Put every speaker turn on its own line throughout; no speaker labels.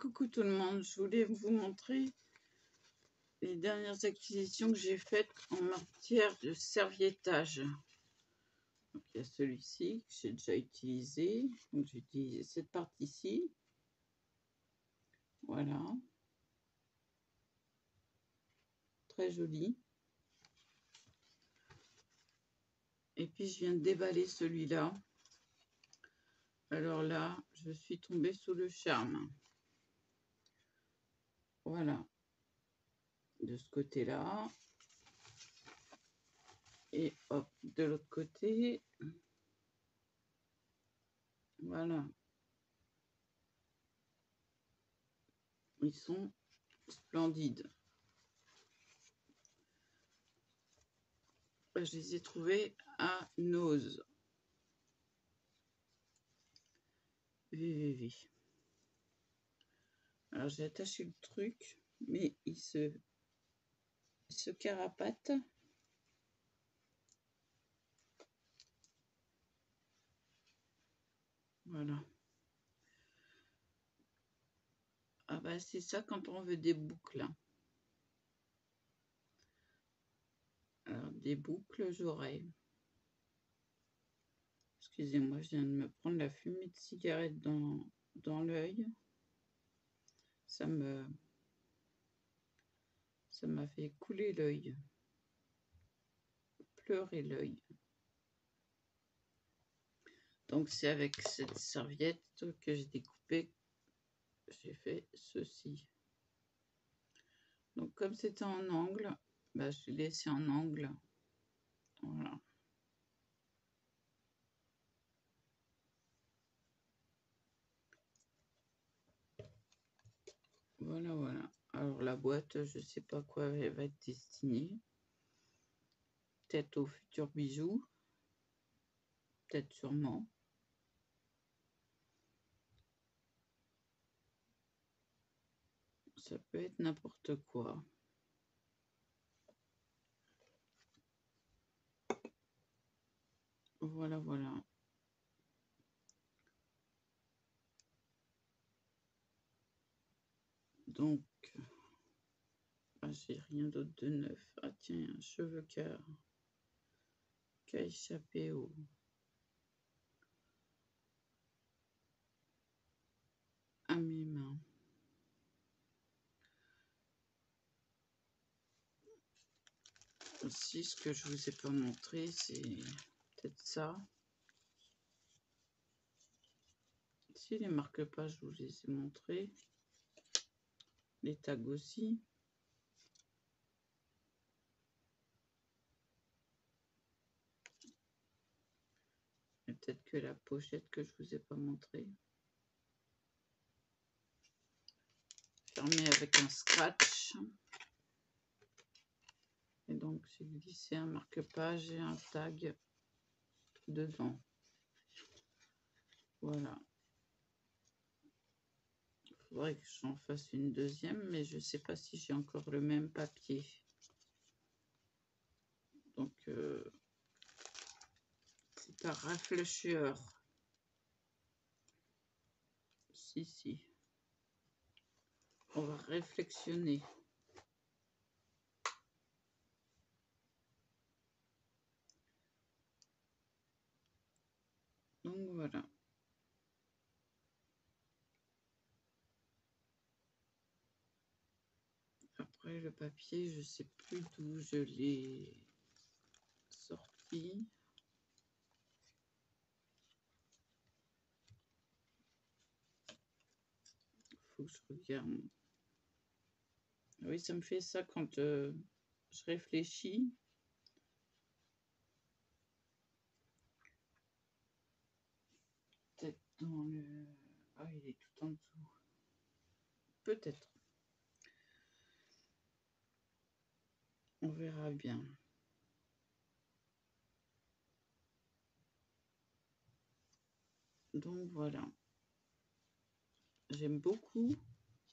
Coucou tout le monde, je voulais vous montrer les dernières acquisitions que j'ai faites en matière de serviettage. Donc, il y a celui-ci que j'ai déjà utilisé. Donc j'ai utilisé cette partie-ci. Voilà. Très joli. Et puis je viens de déballer celui-là. Alors là, je suis tombée sous le charme. Voilà. De ce côté-là. Et hop, de l'autre côté. Voilà. Ils sont splendides. Je les ai trouvés à Nose. VVV. Alors j'ai attaché le truc, mais il se carapate. Voilà. Ah bah c'est ça quand on veut des boucles. Alors des boucles j'aurai. Excusez-moi, je viens de me prendre la fumée de cigarette dans l'œil. Ça m'a fait couler l'œil. Pleurer l'œil. Donc c'est avec cette serviette que j'ai découpé. J'ai fait ceci. Donc comme c'était en angle, bah, je l'ai laissé en angle. Voilà. Voilà, voilà. Alors la boîte, je sais pas quoi elle va être destinée. Peut-être aux futurs bijoux. Peut-être sûrement. Ça peut être n'importe quoi. Voilà, voilà. Donc, bah, j'ai rien d'autre de neuf. Ah tiens, un cheveu qui a échappé à mes mains. Aussi, ce que je vous ai pas montré, c'est peut-être ça. Si les marque-pages, je vous les ai montrés. Les tags aussi. Et peut-être que la pochette que je vous ai pas montrée. Fermée avec un scratch. Et donc j'ai glissé un marque-page et un tag dedans. Voilà. Il faudrait que j'en fasse une deuxième, mais je ne sais pas si j'ai encore le même papier. Donc c'est à réfléchir. Si. On va réflexionner. Donc voilà. Après le papier, je sais plus d'où je l'ai sorti. Faut que je regarde. Oui, ça me fait ça quand je réfléchis. Peut-être dans le... Ah, il est tout en dessous. Peut-être. On verra bien. Donc voilà. J'aime beaucoup.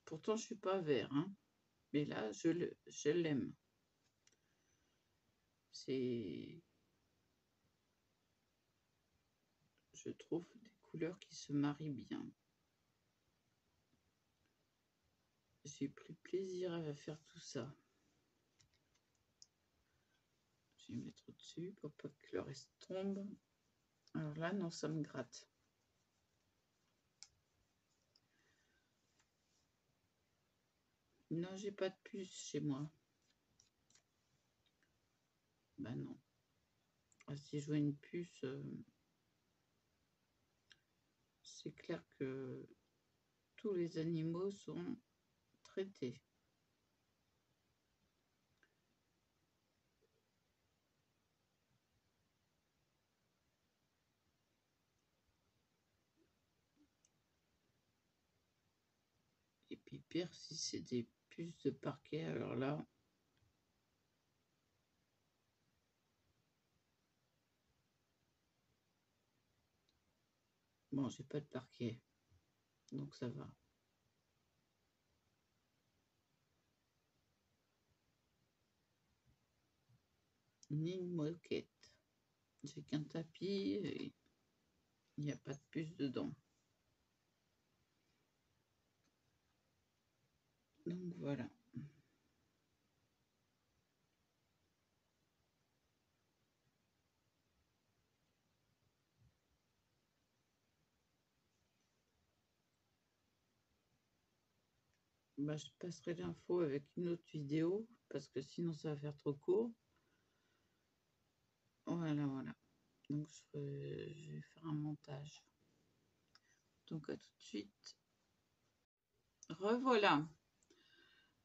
Pourtant, je suis pas vert, hein. Mais là, je l'aime. C'est... Je trouve des couleurs qui se marient bien. j'ai pris plaisir à faire tout ça. Je vais mettre au-dessus pour pas que le reste tombe. Alors là, non, ça me gratte. Non, j'ai pas de puce chez moi. Bah non. Si je vois une puce, c'est clair que tous les animaux sont traités. Et puis pire, si c'est des puces de parquet, alors là... Bon, j'ai pas de parquet, donc ça va. Ni une moquette. J'ai qu'un tapis et il n'y a pas de puce dedans. Donc voilà. Bah, je passerai l'info avec une autre vidéo parce que sinon ça va faire trop court. Voilà, voilà. Donc je vais faire un montage. Donc à tout de suite. Revoilà.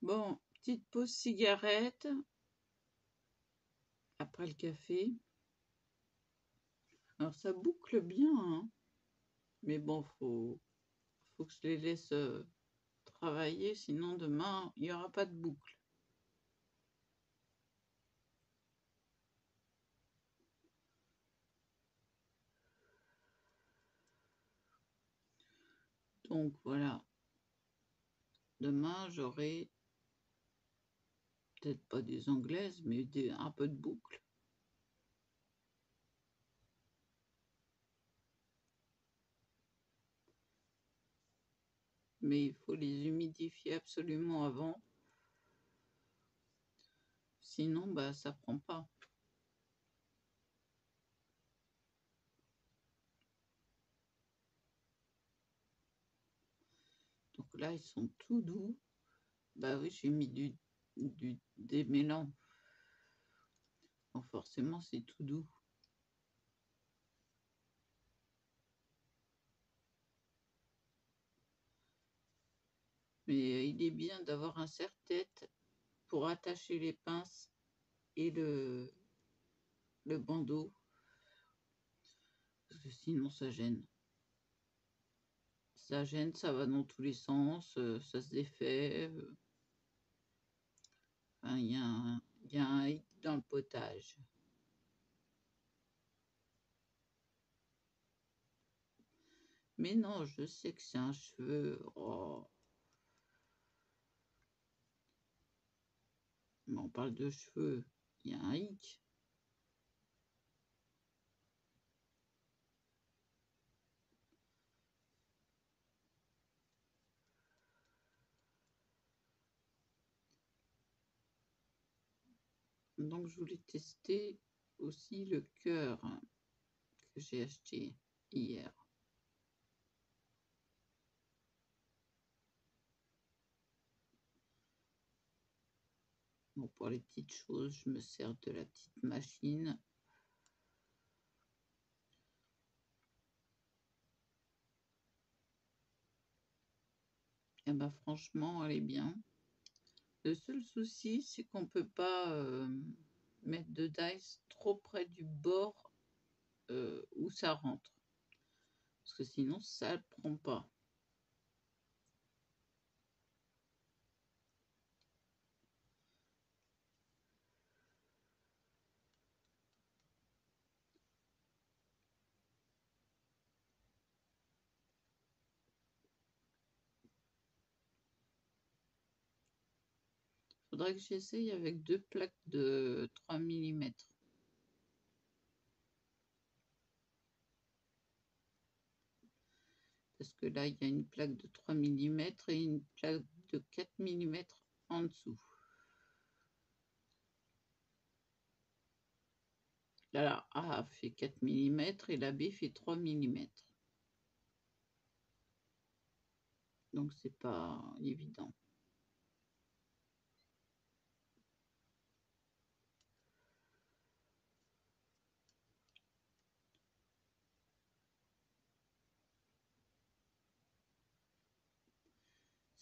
Bon, petite pause cigarette après le café. Alors ça boucle bien, hein, mais bon, faut que je les laisse travailler, sinon demain il n'y aura pas de boucle. Donc voilà. Demain j'aurai peut-être pas des anglaises, mais un peu de boucle. Mais il faut les humidifier absolument avant. Sinon, bah, ça prend pas. Donc là, ils sont tout doux. Bah oui, j'ai mis du démêlant. Bon, forcément, c'est tout doux. Mais il est bien d'avoir un serre-tête pour attacher les pinces et le bandeau. Parce que sinon, ça gêne. Ça gêne, ça va dans tous les sens, ça se défait. Enfin, il y a un hic dans le potage. Mais non, je sais que c'est un cheveu. Oh. Mais on parle de cheveux. Il y a un hic. Donc je voulais tester aussi le cœur que j'ai acheté hier. Bon, pour les petites choses, je me sers de la petite machine. Et ben franchement, elle est bien. Le seul souci, c'est qu'on peut pas mettre de dice trop près du bord où ça rentre. Parce que sinon, ça ne prend pas. Faudrait que j'essaye avec 2 plaques de 3 mm. parce que là, il y a une plaque de 3 mm et une plaque de 4 mm en dessous. Là, la A fait 4 mm et la B fait 3 mm. Donc, c'est pas évident.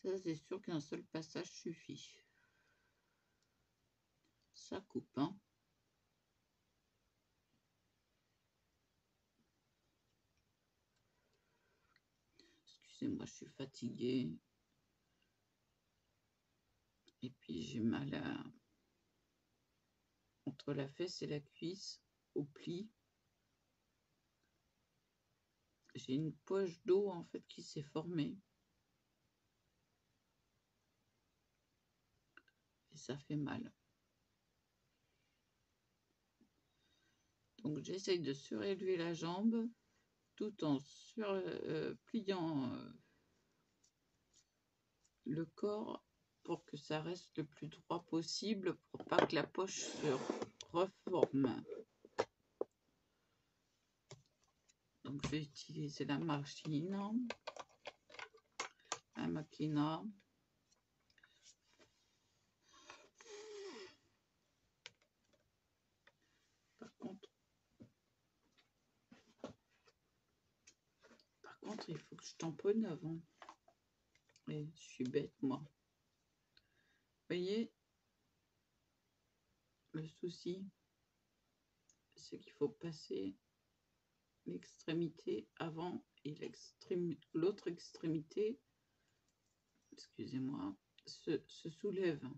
Ça, c'est sûr qu'un seul passage suffit. Ça coupe, hein. Excusez-moi, je suis fatiguée. Et puis, j'ai mal entre la fesse et la cuisse, au pli. J'ai une poche d'eau, en fait, qui s'est formée. Et ça fait mal. Donc, j'essaye de surélever la jambe tout en pliant le corps pour que ça reste le plus droit possible pour pas que la poche se reforme. Donc, je vais utiliser la machine, la maquina. Par contre, il faut que je tamponne avant. Et je suis bête, moi. Vous voyez, le souci, c'est qu'il faut passer l'extrémité avant et l'autre extrémité, excusez-moi, se soulève.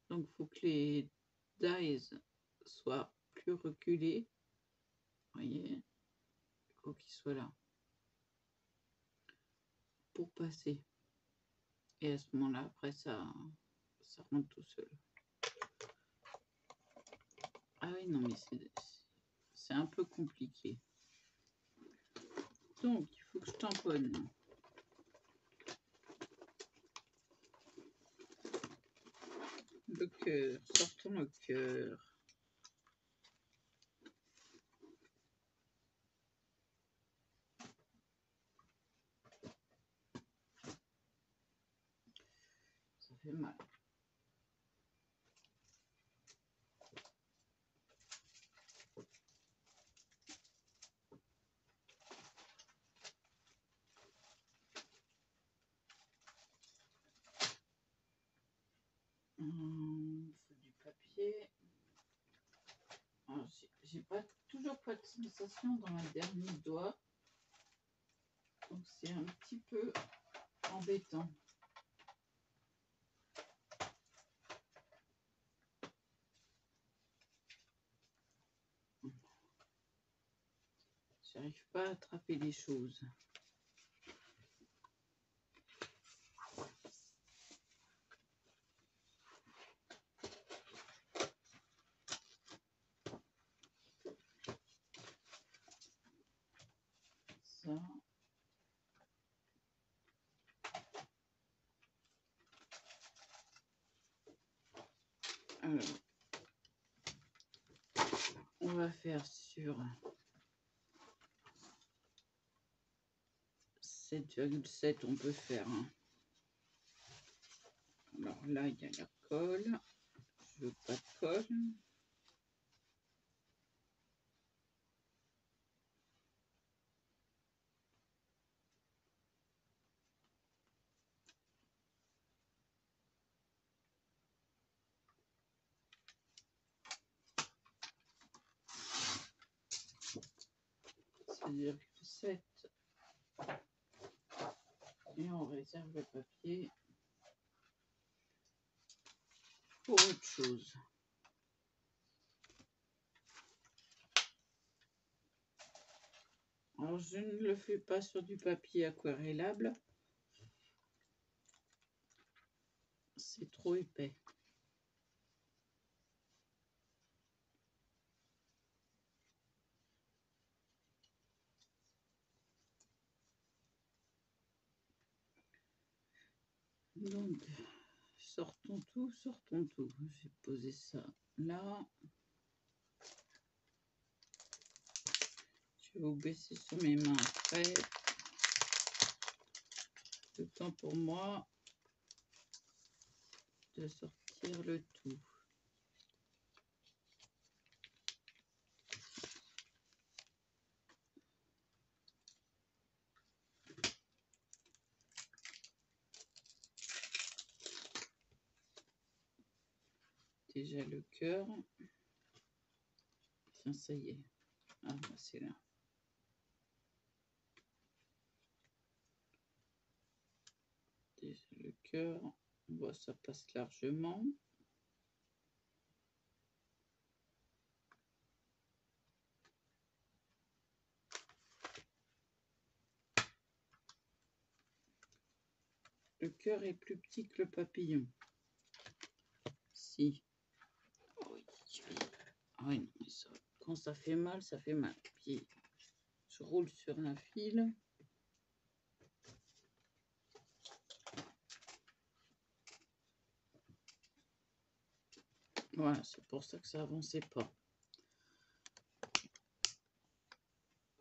Donc, il faut que les dies soient plus reculés. Vous voyez, il faut qu'ils soient là pour passer. Et à ce moment-là, après, ça rentre tout seul. Ah oui, non, mais c'est un peu compliqué. Donc, il faut que je tamponne. Le cœur, sortons le cœur. Ça fait mal. Faut du papier. J'ai toujours pas de sensation dans ma dernier doigt. Donc c'est un petit peu embêtant. J'arrive pas à attraper les choses. Ça. Alors, on va faire sur 7,7, on peut faire. Hein. Alors là, il y a la colle. Je veux pas de colle. C'est-à-dire que 7. Et on réserve le papier pour autre chose. Alors, je ne le fais pas sur du papier aquarellable. C'est trop épais. Donc, sortons tout, sortons tout. J'ai posé ça là. Je vais vous baisser sur mes mains après. Le temps pour moi de sortir le tout. Déjà le cœur. Tiens, ça y est. Ah, bah, c'est là. Déjà le cœur. Bon, ça passe largement. Le cœur est plus petit que le papillon. Si. Oui. Ah oui, non, mais ça, quand ça fait mal, ça fait mal. Puis, je roule sur un fil. Voilà, c'est pour ça que ça avançait pas.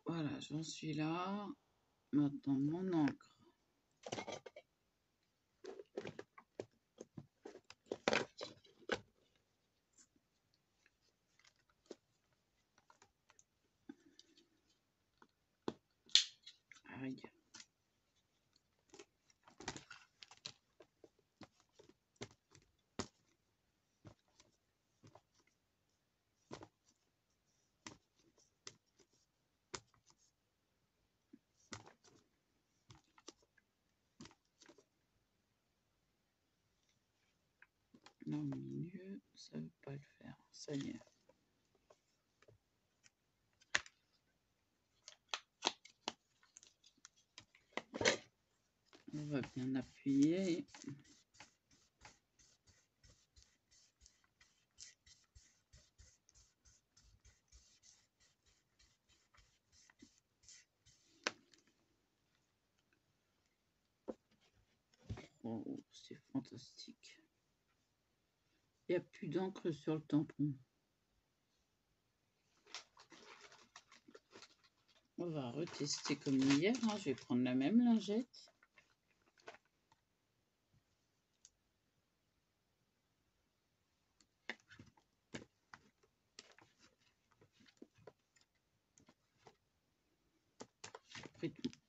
Voilà, j'en suis là. Maintenant, mon encre. Aïe. Là au milieu, ça ne veut pas le faire. Ça y est. On va bien appuyer. Oh, c'est fantastique. Il n'y a plus d'encre sur le tampon. On va retester comme hier. Hein. Je vais prendre la même lingette.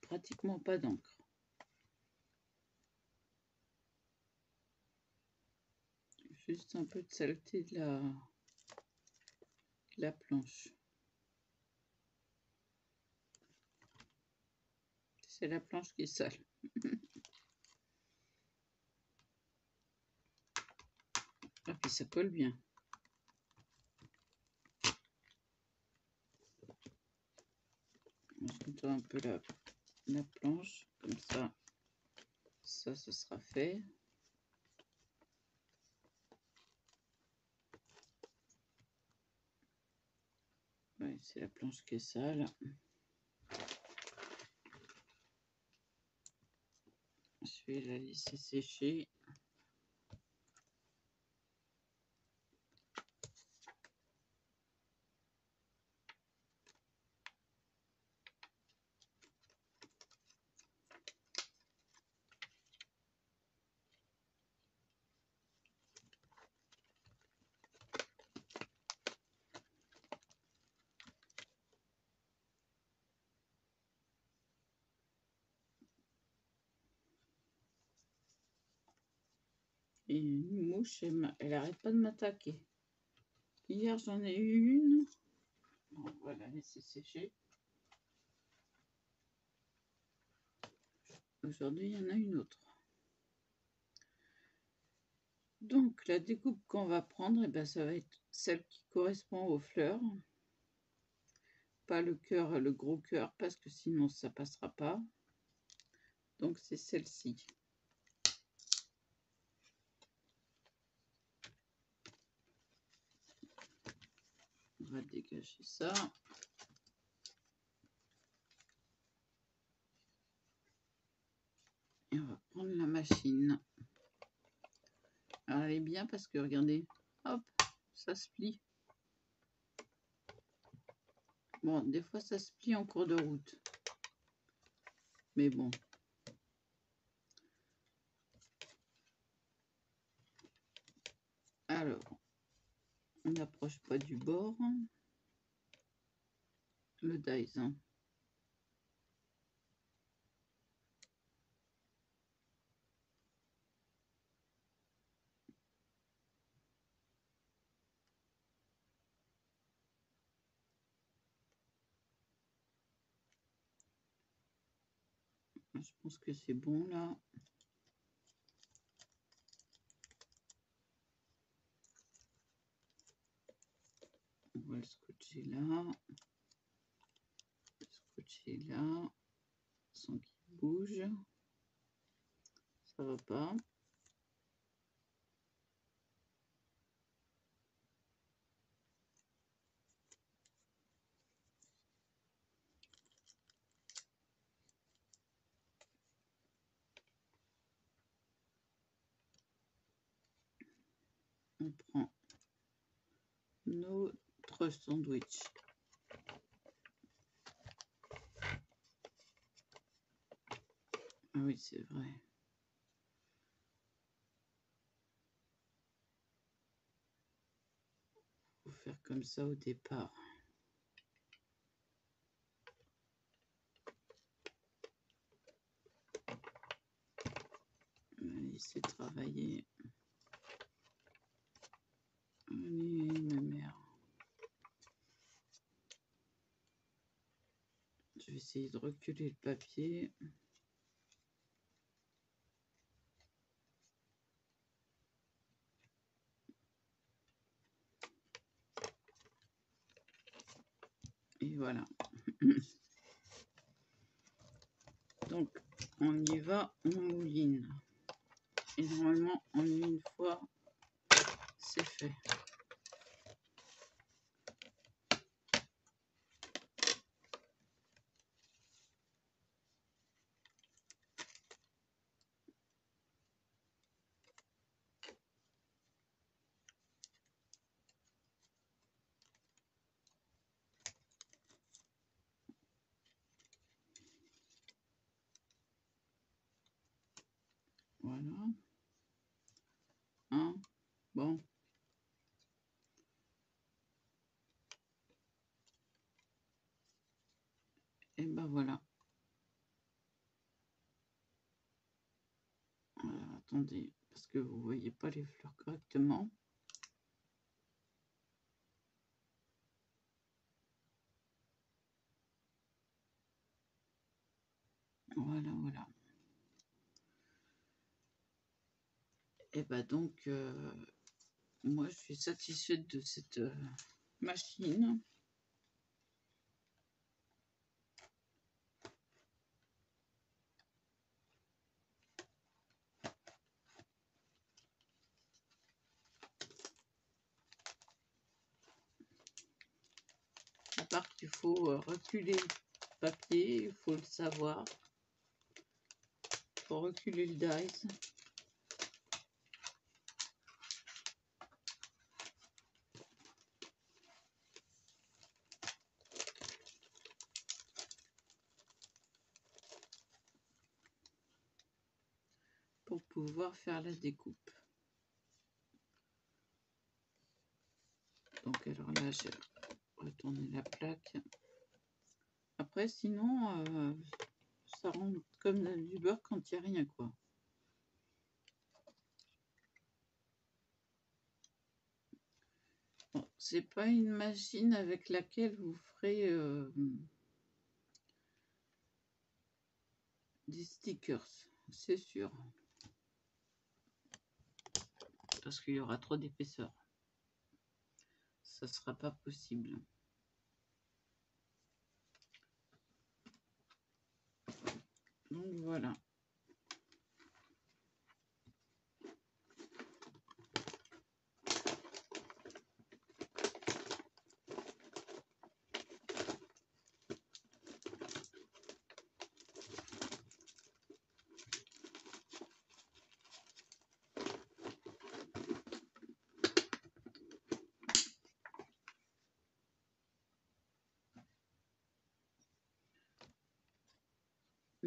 Pratiquement pas d'encre. Juste un peu de saleté de la planche. C'est la planche qui est sale. Ah, puis ça colle bien. Je nettoie un peu la planche, comme ça, ce sera fait. Ouais, c'est la planche qui est sale. Je vais la laisser sécher. Et une mouche, elle arrête pas de m'attaquer. Hier, j'en ai eu une. Bon, on va la laisser sécher. Aujourd'hui, il y en a une autre. Donc, la découpe qu'on va prendre, eh ben, ça va être celle qui correspond aux fleurs. Pas le cœur, le gros cœur, parce que sinon, ça passera pas. Donc, c'est celle-ci. On va dégager ça. Et on va prendre la machine. aller bien parce que regardez, hop, ça se plie. Bon, des fois ça se plie en cours de route. Mais bon. Alors, on n'approche pas du bord. Le dies. Hein. Je pense que c'est bon là. On va le scotcher là. Le scotcher là. Sans qu'il bouge. Ça va pas. On prend notre sandwich. Ah oui, c'est vrai. Faut faire comme ça au départ. On va laisser travailler. Allez, ma mère. Je vais essayer de reculer le papier. Et voilà. Donc, on y va, on mouline. Et normalement, en une fois, c'est fait. Voilà. Hein? Bon. Et ben voilà. Alors, attendez, parce que vous voyez pas les fleurs correctement. Voilà, voilà. Et ben donc, moi, je suis satisfaite de cette machine. À part qu'il faut reculer le papier, il faut le savoir. Il faut reculer le dies. Pour pouvoir faire la découpe. Donc alors là, j'ai retourné la plaque. Après, sinon, ça rend comme du beurre quand il n'y a rien, quoi. Bon, c'est pas une machine avec laquelle vous ferez des stickers, c'est sûr. Parce qu'il y aura trop d'épaisseur. Ça sera pas possible. Donc voilà.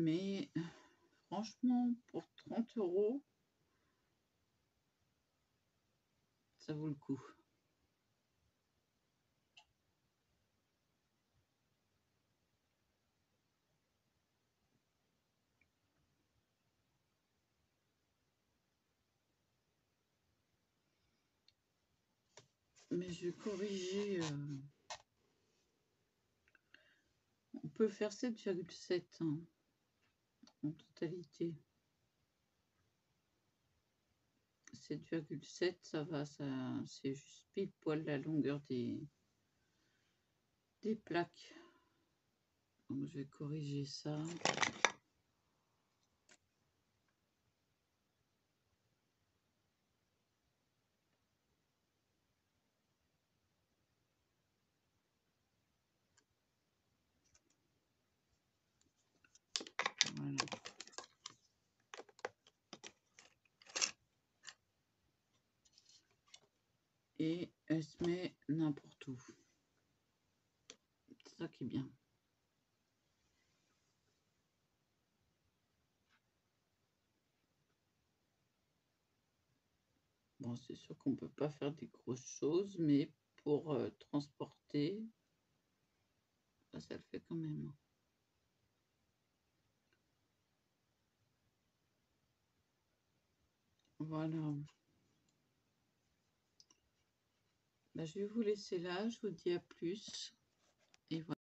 Mais franchement, pour 30 €, ça vaut le coup. Mais je vais corriger. On peut faire 7,7 hein, en totalité. 7,7, ça va, ça, c'est juste pile poil la longueur des plaques. Donc je vais corriger ça. Voilà. Et elle se met n'importe où. C'est ça qui est bien. Bon, c'est sûr qu'on peut pas faire des grosses choses, mais pour transporter, ça le fait quand même. Voilà. Bah, je vais vous laisser là. Je vous dis à plus. Et voilà.